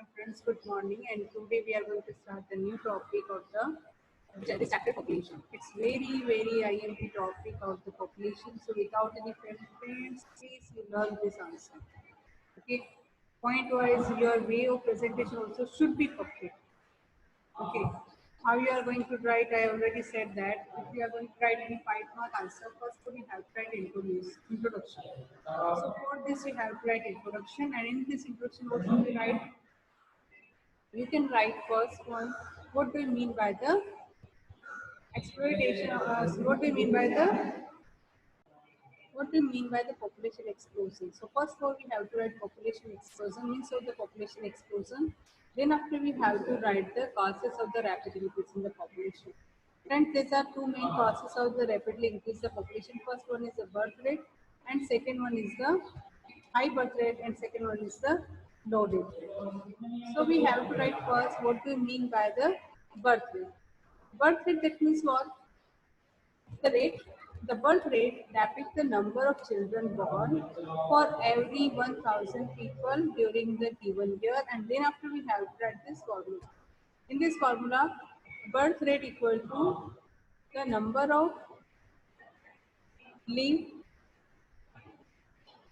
Hello friends, good morning, and today we are going to start the new topic of the chapter population. It's very IMP topic of the population. So without any friends, please you learn this answer. Okay. Point wise, your way of presentation also should be perfect. Okay. How you are going to write, I already said that. If you are going to write any 5 mark answer, first we have to write introduction. So for this we have to write introduction, and in this introduction what should we write? You can write first one. What do you mean by the exploitation of us? What do you mean by the population explosion? So first of all, we have to write population explosion means of the population explosion. Then after we have to write the causes of the rapid increase in the population. Friends, these are two main causes of the rapidly increase the population. First one is the birth rate, and second one is the high birth rate, and second one is the low death rate. So we have to write first what do you mean by the birth rate. Birth rate, that means what? The rate, the birth rate depicts the number of children born for every 1,000 people during the given year, and then after we have to write this formula. In this formula, birth rate equal to the number of live,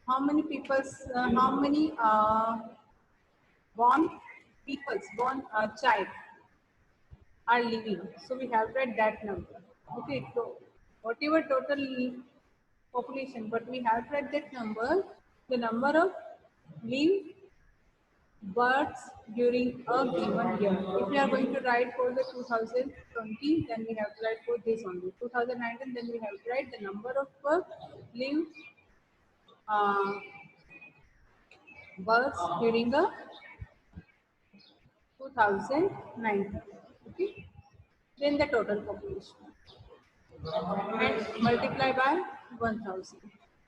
how many born born child are living. So we have to write that number. Okay, so whatever total population, but we have to write that number, the number of live births during a given year. If we are going to write for the 2020, then we have to write for this only. 2019, then we have to write the number of live uh, births during the 2019. Okay, then the total population and multiply by 1000.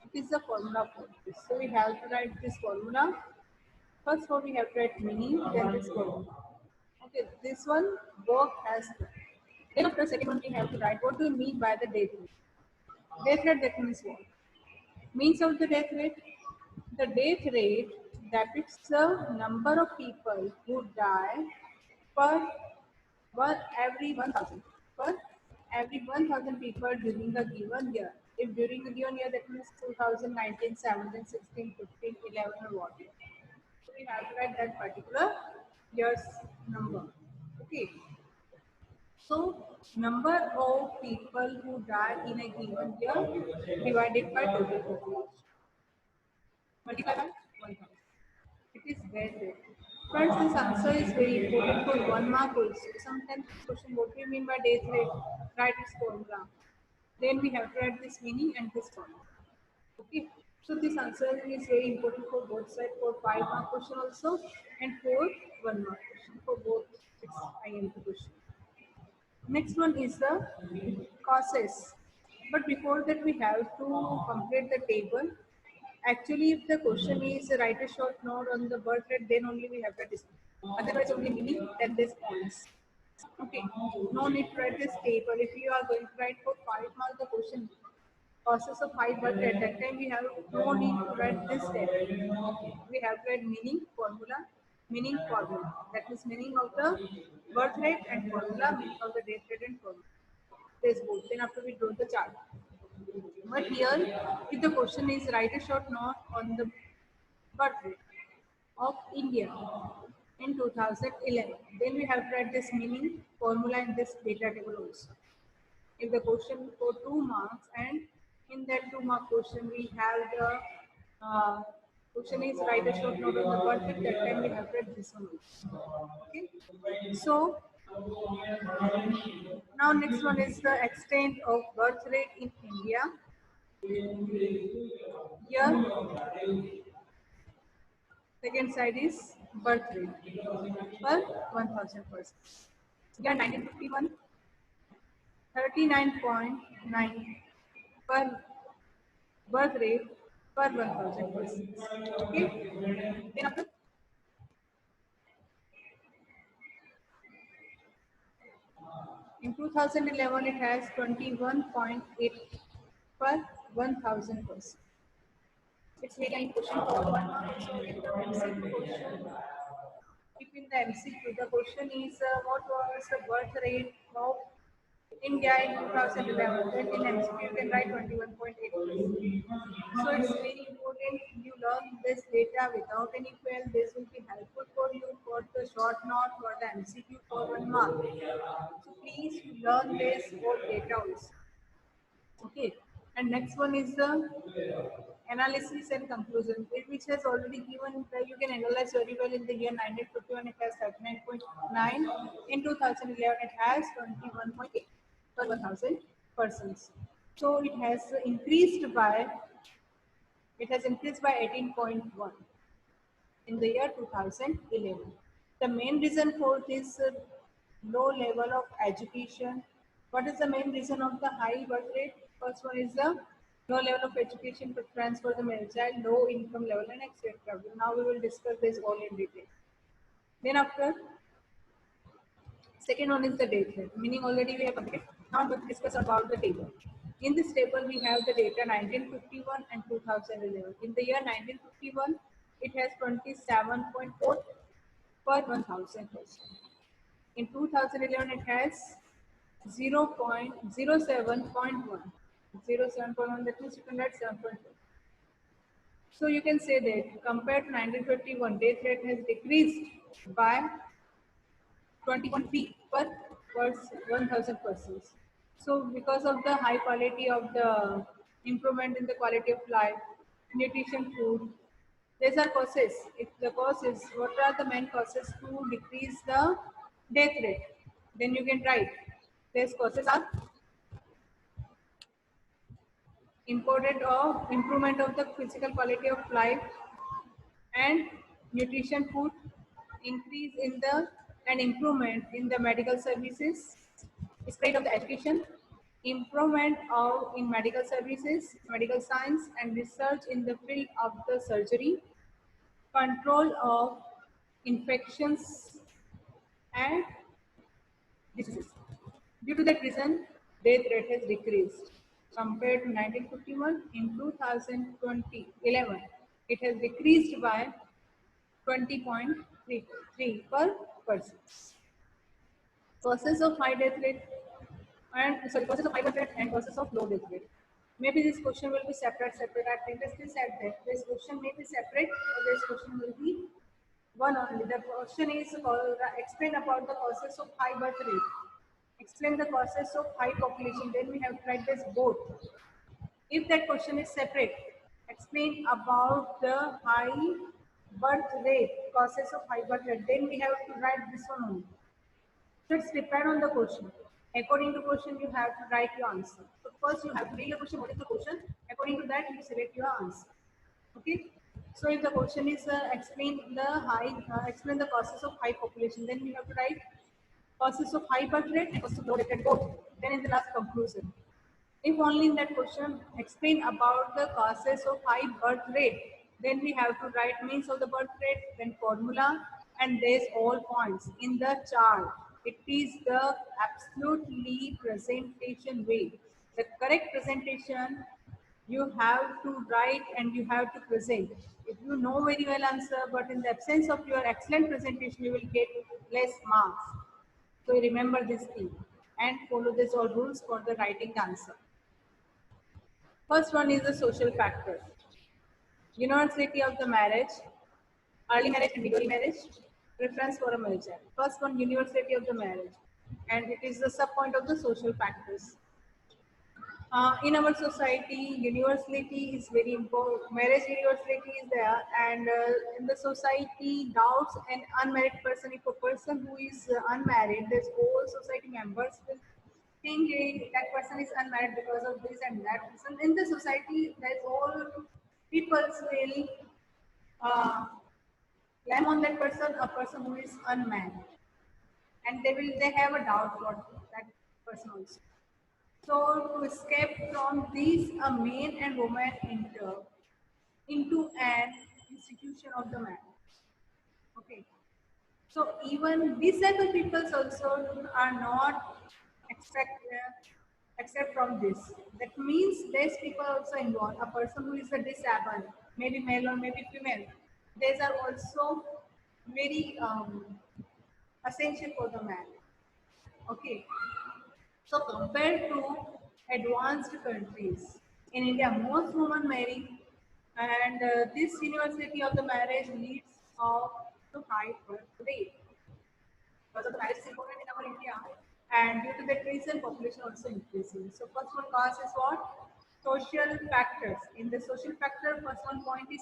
It is the formula for this. So we have to write this formula. First one we have to write meaning, then this formula. Okay, this one work has done. Then after second one we have to write what do you mean by the death rate. Death rate, that means what? Means of the death rate. The death rate depicts the number of people who die per every 1000 per every 1000 people during a given year. If during a given year, that means 2019, 17, 16, 15, 11, or what. So we have to write that particular year's number. Okay. So number of people who die in a given year divided by total population. Multiply by 1000. It is very good. Friends, this answer is very important for 1 mark also. Sometimes question, what do you mean by death rate? Write its formula. Then we have to write this meaning and this formula. Okay. So this answer is very important for both sides, for 5 mark question also and for 1 mark question. For both it's IMP question. Next one is the causes. But before that we have to complete the table. Actually, if the question is write a short note on the birth rate, then only we have to discuss. Otherwise, only meaning then this points. Okay, no need to write this table. If you are going to write for 5 mark the question, causes of high birth rate, that time we have no need to write this table. We have to write meaning formula. That is meaning of the birth rate and formula, meaning of the death rate and formula. This both. Then after we draw the chart. But here, if the question is write a short note on the birth rate of India in 2011, then we have to write this meaning formula in this data table also. If the question for 2 marks, and in that 2 mark question we have the question is write a short note on the birth rate, that time we have to write this one also. Okay, so now next one is the extent of birth rate in India. Here, second side is birth rate per 1000 persons. Here 1951, 39.9 per birth rate per 1000 persons. Okay. Then after, in 2011 it has 21.8 per 1000 persons. It's very important question for 1 mark also in the MCQ question. If the MCQ. The question is what was the birth rate of India in 2011? Then in MCQ you can write 21.8%. So it's very important you learn this data without any fail. This will be helpful for you for the short note for the MCQ for 1 mark. So please learn this whole data also. Okay. And next one is the analysis and conclusion, which has already given that you can analyze very well. In the year 1951 it has 39.9, in 2011 it has 21.8 per 1000 persons. So it has increased by 18.1 in the year 2011. The main reason for this low level of education. What is the main reason of the high birth rate? First one is the low level of education for transfer the male child, low income level, and etc. Now we will discuss this all in detail. Then after, second one is the death rate, meaning already we have completed. Now we will discuss about the table. In this table we have the data 1951 and 2011. In the year 1951, it has 27.4 per 1000 person. In 2011, it has 0.07.1. 0.7.1, that means you can write 7.2. So you can say that compared to 1951, death rate has decreased by 20.3 per 1000 persons. So because of the high quality of the improvement in the quality of life, nutrition, food, these are causes. If the causes, what are the main causes to decrease the death rate? Then you can write. These causes are improvement of the physical quality of life and nutrition, food, increase in the and improvement in the medical services, spread of the education, improvement of in medical services, medical science and research in the field of the surgery, control of infections and diseases. Due to that reason, death rate has decreased compared to 1951. In 2011, it has decreased by 20.33 per person. Causes of high death rate causes of high death rate and causes of low death rate. Maybe this question will be separate. I previously said that this question may be separate or this question will be one only. The question is explain about the causes of high birth rate. Explain the causes of high population. Then we have to write this both. If that question is separate, explain about the high birth rate, causes of high birth rate. Then we have to write this one only. So it's depend on the question. According to question, you have to write your answer. So first you have to read the question. What is the question? According to that, you select your answer. Okay. So if the question is explain the causes of high population, then we have to write causes of high birth rate and causes of low birth rate both. Then in the last conclusion. If only in that question explain about the causes of high birth rate, then we have to write means of the birth rate, then formula, and there's all points in the chart. It is the absolutely presentation way. The correct presentation you have to write and you have to present. If you know very well answer, but in the absence of your excellent presentation, you will get less marks. So remember this thing and follow these all rules for the writing the answer. First one is the social factor. Universality of the marriage, early marriage and middle marriage, preference for a marriage. First one, universality of the marriage, and it is the sub-point of the social factors. In our society, universality is very important. Marriage universality is there, and in the society, doubts an unmarried person. If a person who is unmarried, there's all society members will think that person is unmarried because of this and that reason. In the society, there's all people will blame on that person, a person who is unmarried, and they have a doubt for that person also. So to escape from these, a man and woman enter into an institution of the marriage. Okay. So even disabled people also are not except from this. That means there's people also involved. A person who is a disabled, maybe male or maybe female. These are also very essential for the man. Okay. So compared to advanced countries, in India, most women marry, and this university of the marriage leads to high birth rate. Because of the marriage is important in our India, and due to that reason, population also increasing. So first one cause is what? Social factors. In the social factor, first one point is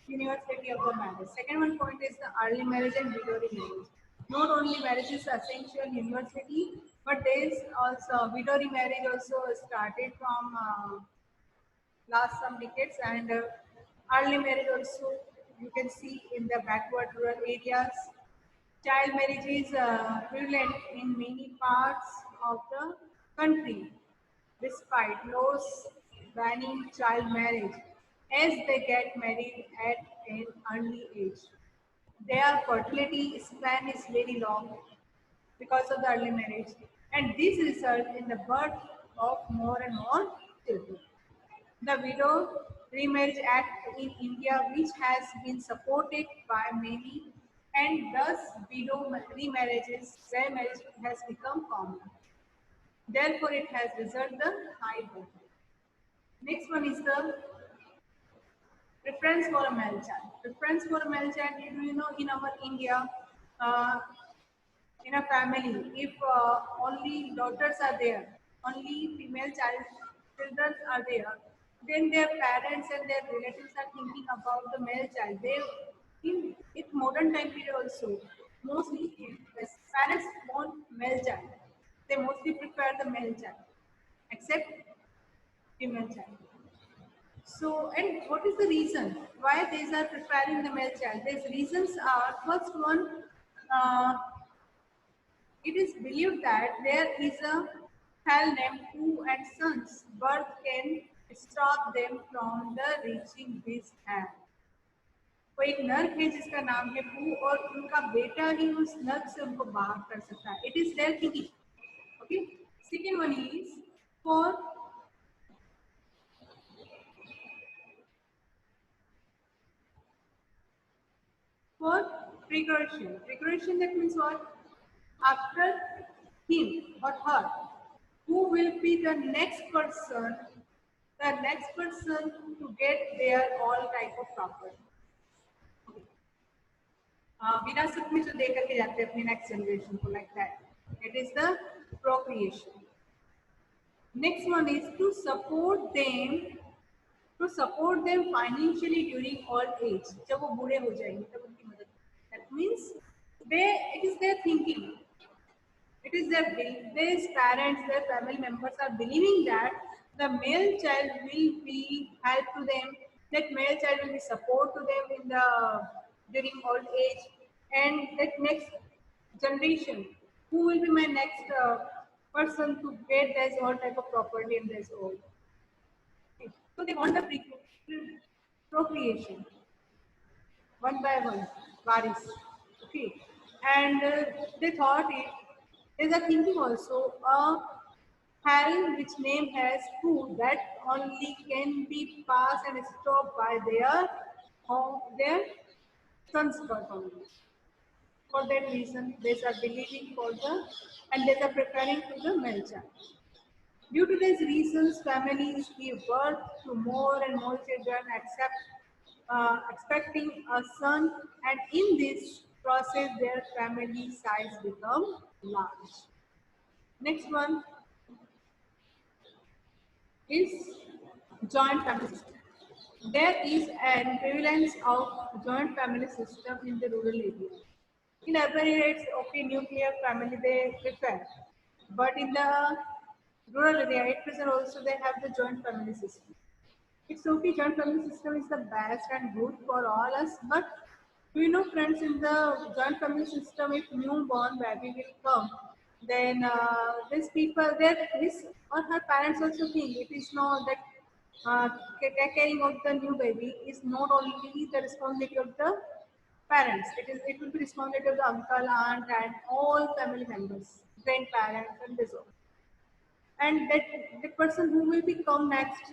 university of the marriage. Second one point is the early marriage and widowry marriage. Not only marriage is essential university, but there is also widowry marriage also started from last some decades, and early marriage also you can see in the backward rural areas. Child marriage is prevalent in many parts of the country, despite laws banning child marriage, as they get married at an early age. Their fertility span is very long because of the early marriage, and this results in the birth of more and more children. The Widow Remarriage Act in India, which has been supported by many, and thus widow remarriages, where marriage has become common. Therefore, it has resulted in high birth rate. Next one is the preference for a male child. Preference for a male child, you know, in our India, uh, in a family, if only daughters are there, only female children are there, then their parents and their relatives are thinking about the male child. They, in modern time period also, mostly the parents want male child. They mostly prefer the male child, except female child. So, and what is the reason why these are preferring the male child? These reasons are, first one, uh, it is believed that there is a hell named Pooh and Sons. Birth can stop them from the reaching this hell. वो एक नर्क है जिसका नाम है पू, और उनका बेटा ही उस नर्क से उनको बाहर कर सकता है. It is their thinking. Okay. Second one is for for precaution. Precaution, that means what? After him or her, who will be the next person to get their all type of property. विरासत में जो दे करके जाते हैं अपने next generation को, like that. It is the procreation. Next one is to support them financially during old age. जब वो बूढ़े हो जाएंगे तब उनकी मदद. That means they, it is their thinking, it is their these parents, their family members are believing that the male child will be help to them, that male child will be support to them in the during old age, and that next generation, who will be my next person to get this all type of property in this old. Okay. So they want the procreation one by one, varies. Okay, and they thought it. There's a thinking also a hell which name has food that only can be passed and stopped by their son's birth only. For that reason, they are believing for the, and they are preparing for the male child. Due to these reasons, families give birth to more and more children, expecting a son, and in this process, their family size become large. Next one is joint family system. There is an prevalence of joint family system in the rural area. In urban areas, okay, nuclear family they prefer, but in the rural area, at present also they have the joint family system. It's okay, joint family system is the best and good for all us, but do you know, friends, in the joint family system, if newborn baby will come, then these people, his or her parents also think it is not that caring of the new baby is not only the responsibility of the parents. It will be responsibility of the uncle, aunt, and all family members, grandparents, and this all. And that the person who will become next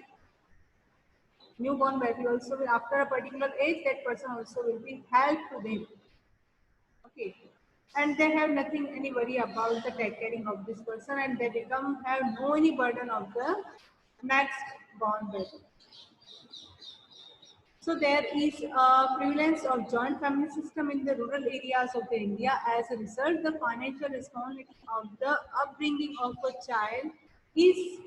newborn baby also will, after a particular age, that person also will be helped to them. Okay. and they have nothing any worry about the take caring of this person, and they become have no any burden of the next born baby. So there is a prevalence of joint family system in the rural areas of the India. As a result, the financial responsibility of the upbringing of a child is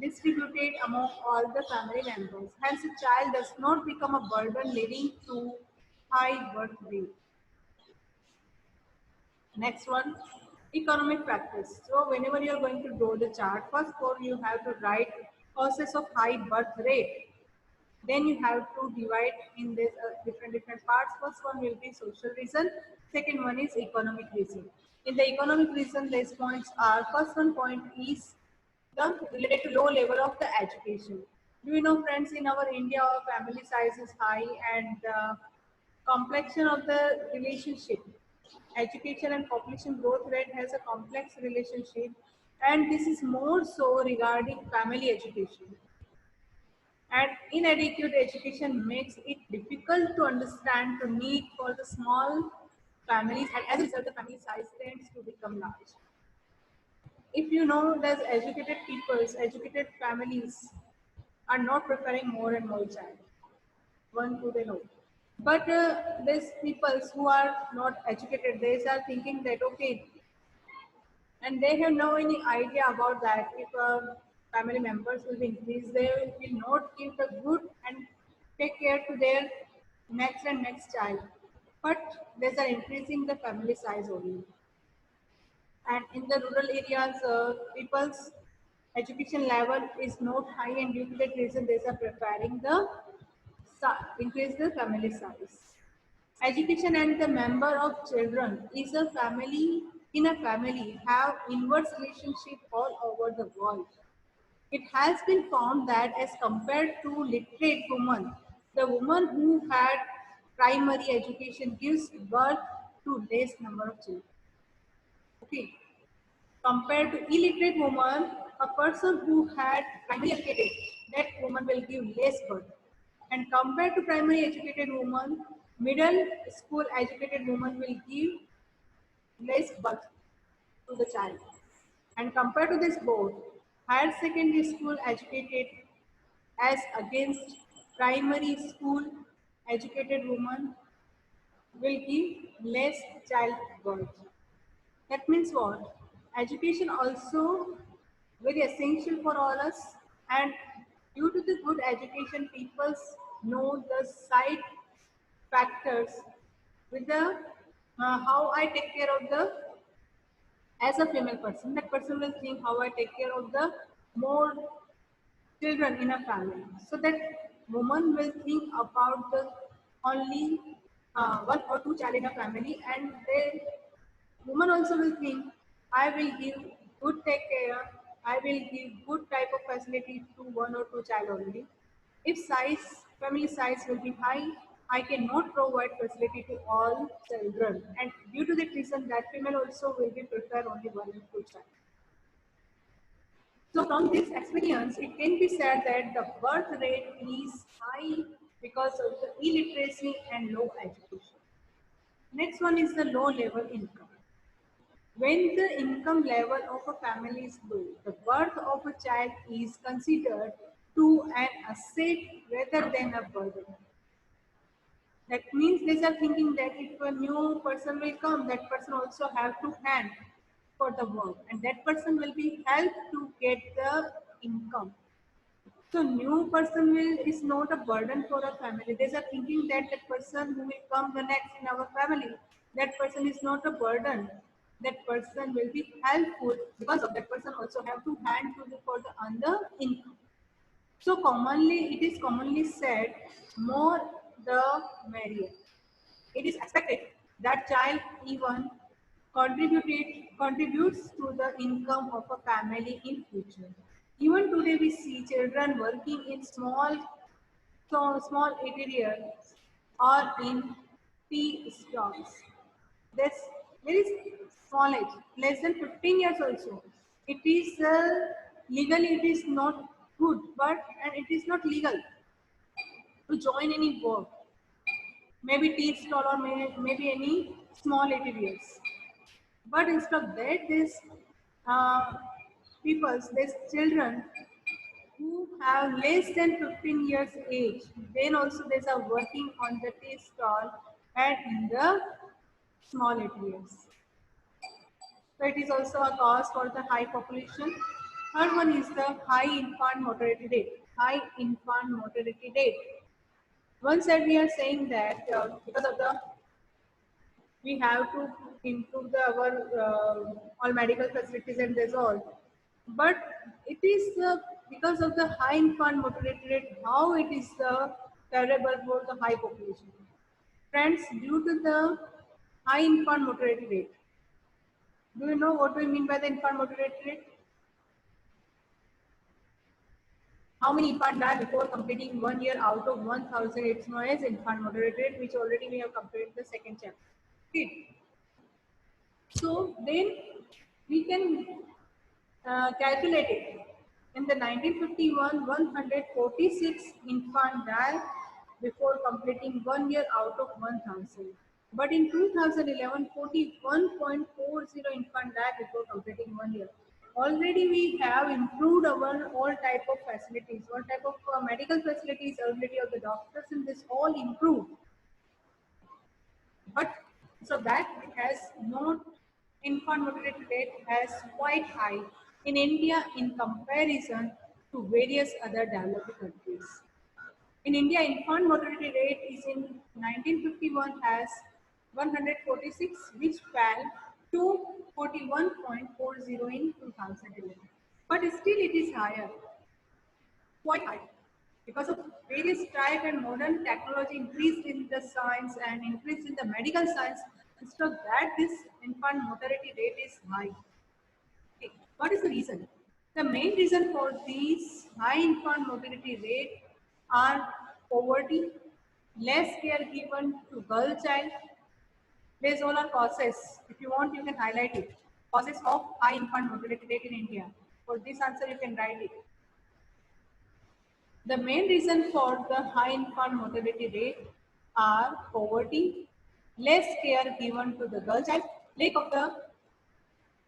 distributed among all the family members. Hence, a child does not become a burden leading to high birth rate. Next one, economic factors. So whenever you are going to draw the chart, first of all you have to write causes of high birth rate. Then you have to divide in this different parts. First one will be social reason. Second one is economic reason. In the economic reason, these points are, first one point is the related to low level of the education. Do you know, friends, in our India, our family size is high and complexion of the relationship, education and population growth rate has a complex relationship, and this is more so regarding family education. And inadequate education makes it difficult to understand the need for the small families, and as a result, the family size tends to become large. If you know that educated peoples, educated families are not preferring more and more child, one to the know. But these peoples who are not educated, they are thinking that okay, and they have no any idea about that. If family members will be increased, they will not give the good and take care to their next and next child. But they are increasing the family size only. And in the rural areas, people's education level is not high, and due to that reason, they are preparing the increase the family size. Education and the member of children is a family in a family have inverse relationship all over the world. It has been found that as compared to literate women, the woman who had primary education gives birth to less number of children. Okay. Compared to illiterate woman, a person who had primary educated, that woman will give less birth. And compared to primary educated woman, middle school educated woman will give less birth to the child. And compared to this both, higher secondary school educated as against primary school educated woman will give less child birth. That means what? Education also very essential for all us, and due to the good education, people know the side factors with the how I take care of the as a female person. That person will think how I take care of the more children in a family. So that woman will think about the only one or two child in a family, and they woman also will think, I will give good take care, I will give good type of facility to one or two child only. If family size will be high, I cannot provide facility to all children. And due to that reason, that female also will be prefer only one or two child. So from this experience, it can be said that the birth rate is high because of the illiteracy and low education. Next one is the low level income. When the income level of a family is low, the birth of a child is considered to an asset rather than a burden. That means they are thinking that if a new person will come, that person also have to hand for the work, and that person will be helped to get the income. So new person will is not a burden for a family. They are thinking that that person who will come the next in our family, that person is not a burden. That person will be helpful because of that person also have to hand to the for the other income. So commonly it is commonly said, more the merrier. It is expected that child even contributes to the income of a family in future. Even today we see children working in small interiors or in tea stalls. This very small age, less than 15 years also. It is legally it is not good, but and it is not legal to join any work. maybe tea stall or maybe any small eateries. But instead of that, uh, these children who have less than 15 years age, then also they are working on the tea stall and in the small eateries. So it is also a cause for the high population. Third one is the high infant mortality rate. High infant mortality rate. One side we are saying that because of the we have to improve our all medical facilities and this all, but it is because of the high infant mortality rate. How it is terrible for the high population. Friends, due to the high infant mortality rate, do you know what we mean by the infant mortality rate? How many infants die before completing 1 year out of 1,000? It's known as infant mortality rate, which already we have completed the second chapter. Okay. So then we can calculate it. In the 1951, 146 infants died before completing 1 year out of 1,000. But in 2011, 41.40 infants died before completing 1 year. Already we have improved our all type of facilities, all type of medical facilities, ability of the doctors, and this all improved. But so that it has not infant mortality rate has quite high in India in comparison to various other developed countries. In India, infant mortality rate is in 1951 has 146, which fell to 41.40 in 2011. But still it is higher, quite high, because of various type and modern technology increased in the science and increased in the medical science. Instead of that, this infant mortality rate is high. Okay. What is the reason? The main reason for these high infant mortality rate are poverty, less care given to girl child. These all are causes. If you want, you can highlight it. Causes of high infant mortality rate in India. For this answer, you can write it. The main reason for the high infant mortality rate are poverty, less care given to the girl child, lack of the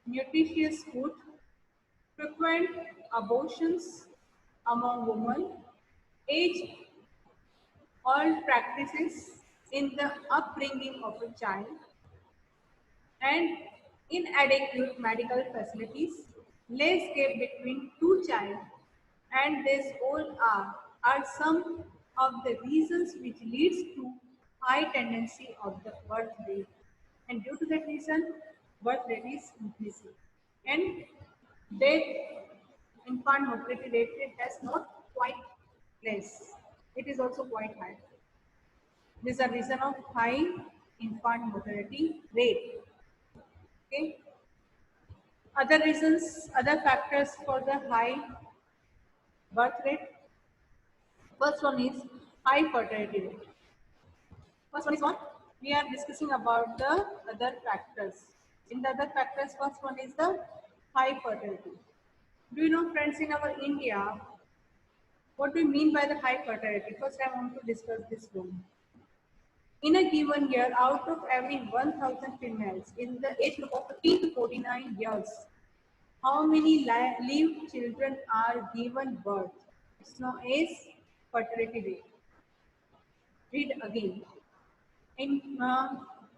nutritious food, frequent abortions among women, age old practices in the upbringing of a child, and inadequate medical facilities, less gap between two child, and these all are some of the reasons which leads to high tendency of the birth rate. And due to that reason, birth rate is increasing. And death infant mortality rate has not quite less. It is also quite high. This is a reason of high infant mortality rate. Okay. Other reasons, other factors for the high birth rate. First one is high fertility rate. First one is what? We are discussing about the other factors. In the other factors, first one is the high fertility. Do you know, friends, in our India, what do we mean by the high fertility? First, I want to discuss this one. In a given year, out of every 1,000 females in the age group of 15 to 49 years, how many live children are given birth? It's known as fertility rate. Read again. In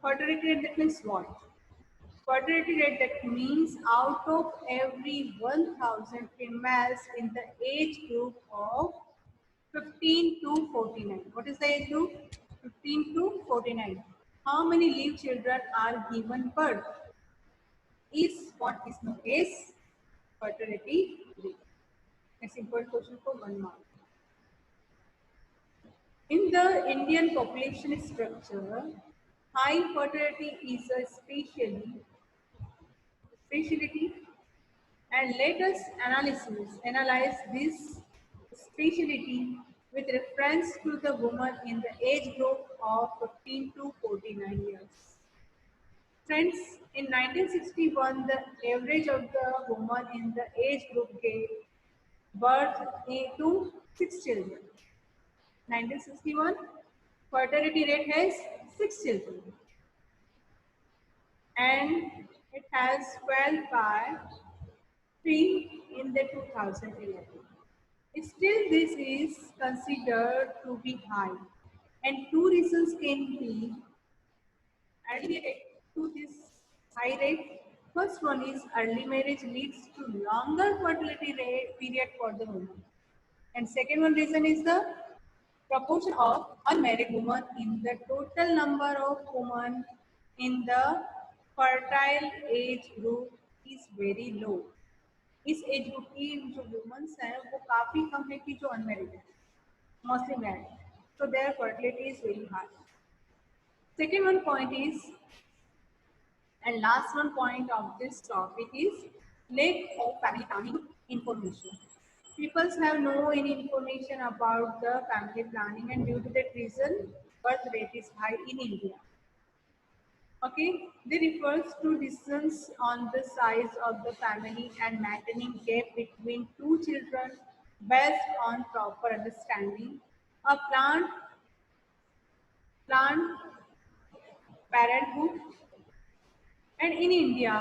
fertility rate, that means what? Fertility rate, that means out of every 1,000 females in the age group of 15 to 49. What is the age group? 15 to 49. How many live children are given birth? Is what is known as fertility rate. A simple question for 1 mark. In the Indian population structure, high fertility is a specialty, and let us analyze this specialty with reference to the woman in the age group of 15 to 49 years. Friends, in 1961, the average of the woman in the age group gave birth to 6 children. 1961, Fertility rate has 6 children and it has 12 by 3 in the 2011. Still, this is considered to be high, and two reasons can be attributed to this high rate. First one is early marriage leads to longer fertility rate period for the woman, and second one reason is the proportion of unmarried women in the total number of women in the fertile age group is very low. इस age group की जो women's हैं वो काफी कम है कि जो unmarried है, mostly married, so their fertility is very high. Second one point is, and last one point of this topic is lack of family planning information. People have no any information about the family planning, and due to that reason birth rate is high in India. Okay, they refers to distance on the size of the family and maintaining gap between two children based on proper understanding. A planned parenthood, and in India,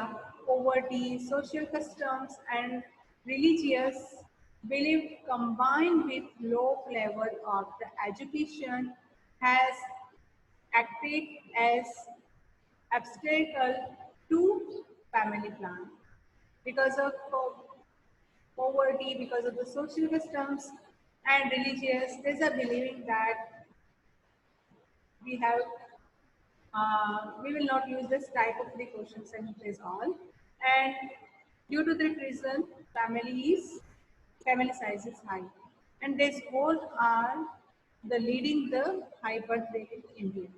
poverty, social customs, and religious belief combined with low level of the education has acted as obstacle to family plan because of poverty, because of the social customs and religious. There's a believing that we have we will not use this type of precautions and this all. And due to that reason, family size is high, and these both are the leading the high birth rate in India.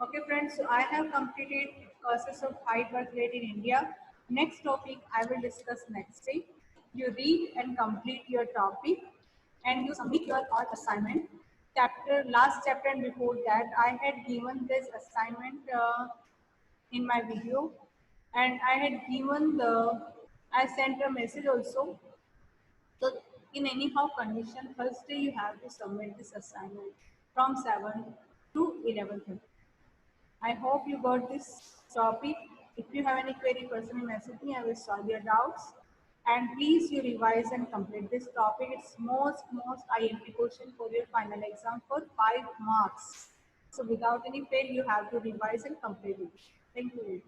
Okay, friends. So I have completed causes of high birth rate in India. Next topic I will discuss next day. You read and complete your topic and you submit your art assignment. Last chapter and before that, I had given this assignment in my video, and I had given I sent a message also. So in anyhow condition, first day you have to submit this assignment from 7 to 11:30. I hope you got this topic. If you have any query, personally message me. I will solve your doubts. And please you revise and complete this topic. It's most IMP question for your final exam for 5 marks. So without any fail, you have to revise and complete it. Thank you.